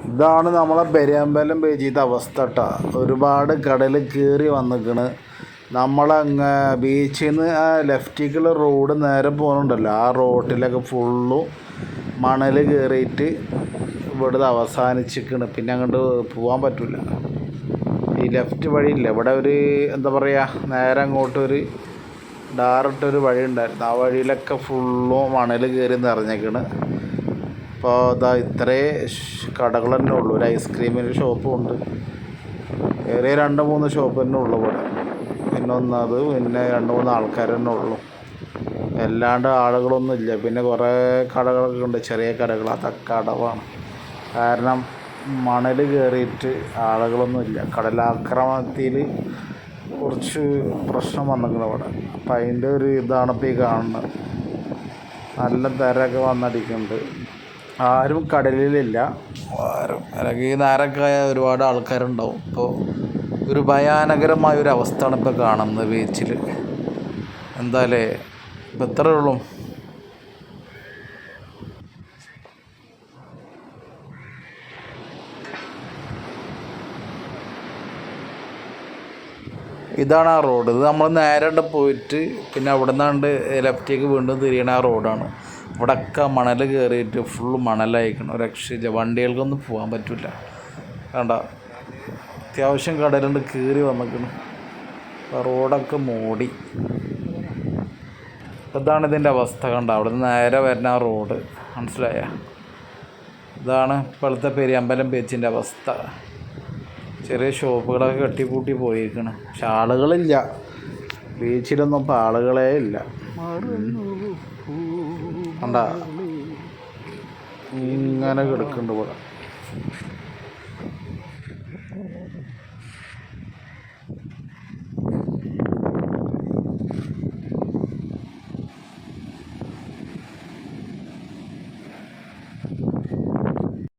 ഇതാണ് നമ്മളെ പെരിയമ്പലം ബീച്ചിത്തെ അവസ്ഥ കേട്ടോ. ഒരുപാട് കടൽ കയറി വന്നിക്കണ്. നമ്മളങ്ങ് ബീച്ചിൽ നിന്ന് ആ ലെഫ്റ്റിക്കുള്ള റോഡ് നേരെ പോകുന്നുണ്ടല്ലോ, ആ റോഡിലൊക്കെ ഫുള്ളും മണൽ കയറിയിട്ട് ഇവിടുന്ന് അവസാനിച്ചിരിക്കണ്. പിന്നെ അങ്ങോട്ട് പോകാൻ പറ്റില്ല. ഈ ലെഫ്റ്റ് വഴിയില്ല, ഇവിടെ ഒരു എന്താ പറയുക, നേരെ അങ്ങോട്ടൊരു ഡയറക്റ്റൊരു വഴി ഉണ്ടായിരുന്നു. ആ വഴിയിലൊക്കെ ഫുള്ളും മണൽ കയറി നിറഞ്ഞേക്കണ്. അപ്പോൾ ഇതാ ഇത്രേ കടകൾ തന്നെ ഉള്ളൂ. ഒരു ഐസ്ക്രീമിൻ്റെ ഷോപ്പും ഉണ്ട്. ഏറെ 2-3 ഷോപ്പ് തന്നെ ഉള്ളു ഇവിടെ. പിന്നെ പിന്നെ 2-3 ആൾക്കാർ തന്നെ ഉള്ളു. അല്ലാണ്ട് ആളുകളൊന്നും ഇല്ല. പിന്നെ കുറേ കടകളൊക്കെ ഉണ്ട്, ചെറിയ കടകൾ. അതൊക്കെ അടവാണ്. കാരണം മണൽ കയറിയിട്ട് ആളുകളൊന്നും ഇല്ല. കടലാക്രമണത്തിൽ കുറച്ച് പ്രശ്നം വന്നിരിക്കണം അവിടെ. അപ്പം അതിൻ്റെ ഒരു ഇതാണ് ഇപ്പോൾ ഈ കാണുന്നത്. നല്ല തിരക്ക് വന്നടിക്കുന്നുണ്ട്. ആരും കടലിലില്ല. അല്ലെങ്കിൽ ഈ നേരമൊക്കെ ഒരുപാട് ആൾക്കാരുണ്ടാവും. ഇപ്പോൾ ഒരു ഭയാനകരമായൊരു അവസ്ഥയാണ് ഇപ്പോൾ കാണുന്നത് ബീച്ചിൽ. എന്തായാലേ ഇപ്പം ഇത്രയേ ഉള്ളൂ. ഇതാണ് ആ റോഡ്. ഇത് നമ്മൾ നേരെ പോയിട്ട് പിന്നെ അവിടെ നിന്നാണ്ട് ലെഫ്റ്റേക്ക് വീണ്ടും തിരിയണ ആ റോഡാണ്. ഇവിടെയൊക്കെ മണൽ കയറിയിട്ട് ഫുള്ള് മണലായിരിക്കണം. ഒരു രക്ഷയില്ല, വണ്ടികൾക്കൊന്നും പോകാൻ പറ്റില്ല. കണ്ട, അത്യാവശ്യം കടലുണ്ട് കയറി വന്നിരിക്കണം. റോഡൊക്കെ മൂടി. ഇതാണ് ഇതിൻ്റെ അവസ്ഥ. കണ്ട, അവിടെ നിന്ന് നേരെ വരുന്ന ആ റോഡ്, മനസ്സിലായ? ഇതാണ് ഇപ്പോഴത്തെ പെരിയമ്പലം ബീച്ചിൻ്റെ അവസ്ഥ. ചെറിയ ഷോപ്പുകളൊക്കെ കെട്ടിപ്പൂട്ടി പോയിരിക്കണം. പക്ഷെ ആളുകളില്ല. ബീച്ചിലൊന്നും ഇപ്പം ആളുകളേ ഇല്ല. കണ്ട, ഇങ്ങനെ കിടക്കുന്നുണ്ട് ഇവിടെ.